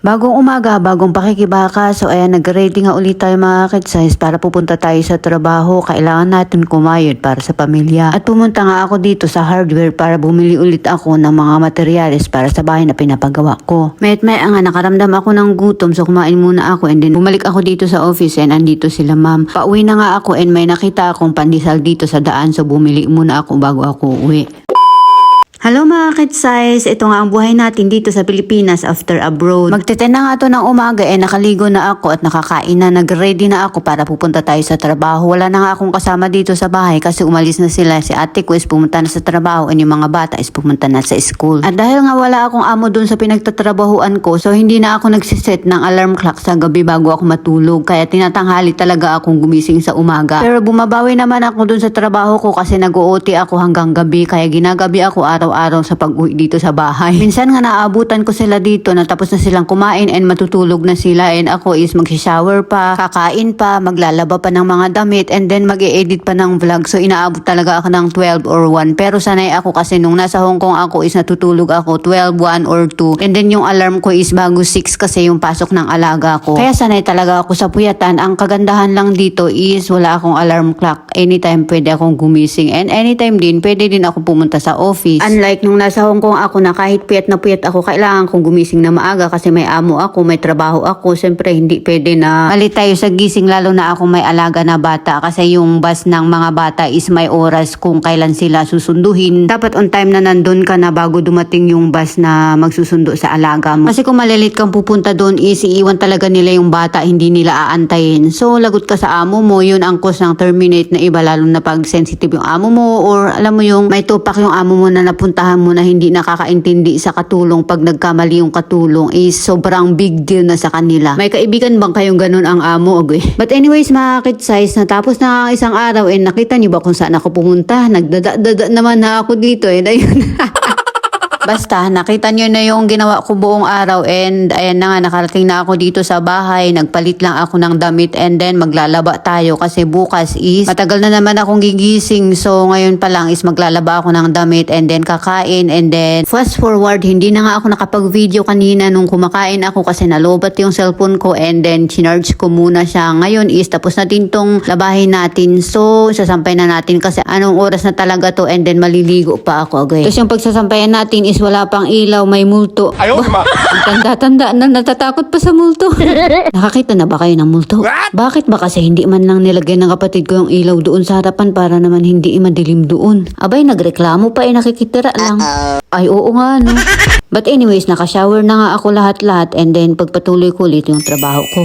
Bagong umaga, bagong pakikibaka. So ayan, nag-ready nga ulit tayo mga kids para pupunta tayo sa trabaho. Kailangan natin kumayod para sa pamilya. At pumunta nga ako dito sa hardware para bumili ulit ako ng mga materyales para sa bahay na pinapagawa ko. Mayat-maya nga nakaramdam ako ng gutom, so kumain muna ako and then bumalik ako dito sa office and andito sila ma'am. Pauwi na nga ako and may nakita akong pandesal dito sa daan, so bumili muna ako bago ako uwi. Hello mga kids, ito nga ang buhay natin dito sa Pilipinas after abroad. Magte-10 na nga to ng umaga nakaligo na ako at nakakain na, nag-ready na ako para pupunta tayo sa trabaho. Wala na nga akong kasama dito sa bahay kasi umalis na sila. Si ate ko is pumunta na sa trabaho and yung mga bata is pumunta na sa school. At dahil nga wala akong amo dun sa pinagtatrabahuan ko, so hindi na ako nagsiset ng alarm clock sa gabi bago ako matulog. Kaya tinatanghali talaga akong gumising sa umaga. Pero bumabawi naman ako dun sa trabaho ko kasi nag-OT ako hanggang gabi. Kaya ginagabi ako araw sa pag-uwi dito sa bahay. Minsan nga naaabutan ko sila dito na tapos na silang kumain and matutulog na sila and ako is mag-shower pa, kakain pa, maglalaba pa ng mga damit and then mag-e-edit pa ng vlog. So inaabot talaga ako ng 12 or 1. Pero sanay ako kasi nung nasa Hong Kong ako is natutulog ako 12, 1 or 2. And then yung alarm ko is bago 6 kasi yung pasok ng alaga ko. Kaya sanay talaga ako sa puyatan. Ang kagandahan lang dito is wala akong alarm clock. Anytime pwede akong gumising and anytime din pwede din ako pumunta sa office. Unlike nung nasa Hong Kong ako na kahit puyat na puyat ako, kailangan kong gumising na maaga kasi may amo ako, may trabaho ako. Siyempre hindi pwede na malit tayo sa gising lalo na ako may alaga na bata kasi yung bus ng mga bata is may oras kung kailan sila susunduhin. Dapat on time na nandun ka na bago dumating yung bus na magsusundo sa alaga mo. Kasi kung malilit kang pupunta doon is iiwan talaga nila yung bata, hindi nila aantayin. So lagot ka sa amo mo, yun ang cause ng terminate na iba lalo na pag sensitive yung amo mo or alam mo yung may tupak yung amo mo na napuntahan mo na hindi nakakaintindi sa katulong. Pag nagkamali yung katulong is sobrang big deal na sa kanila. May kaibigan bang kayong ganun ang amo? Okay. But anyways mga kids, natapos na isang araw and nakita niyo ba kung saan ako pumunta? Nagdada naman na ako dito ayun. Basta, nakita nyo na yung ginawa ko buong araw and ayan na nga, nakarating na ako dito sa bahay. Nagpalit lang ako ng damit and then maglalaba tayo kasi bukas is matagal na naman akong gigising. So, ngayon pa lang is maglalaba ako ng damit and then kakain and then fast forward, hindi na nga ako nakapag-video kanina nung kumakain ako kasi nalobat yung cellphone ko and then chinarge ko muna siya. Ngayon is tapos na din tong labahin natin. So, sasampay na natin kasi anong oras na talaga to and then maliligo pa ako. Okay. Tapos yung pagsasampayan natin is wala pang ilaw, may multo. Ayaw, ma! Ang tanda-tanda na natatakot pa sa multo. Nakakita na ba kayo ng multo? Bakit ba kasi hindi man lang nilagyan ng kapatid ko yung ilaw doon sa harapan para naman hindi madilim doon? Abay, nagreklamo pa nakikitira lang. Ay, oo nga, no? But anyways, nakashower na nga ako lahat-lahat and then pagpatuloy ko ulit yung trabaho ko.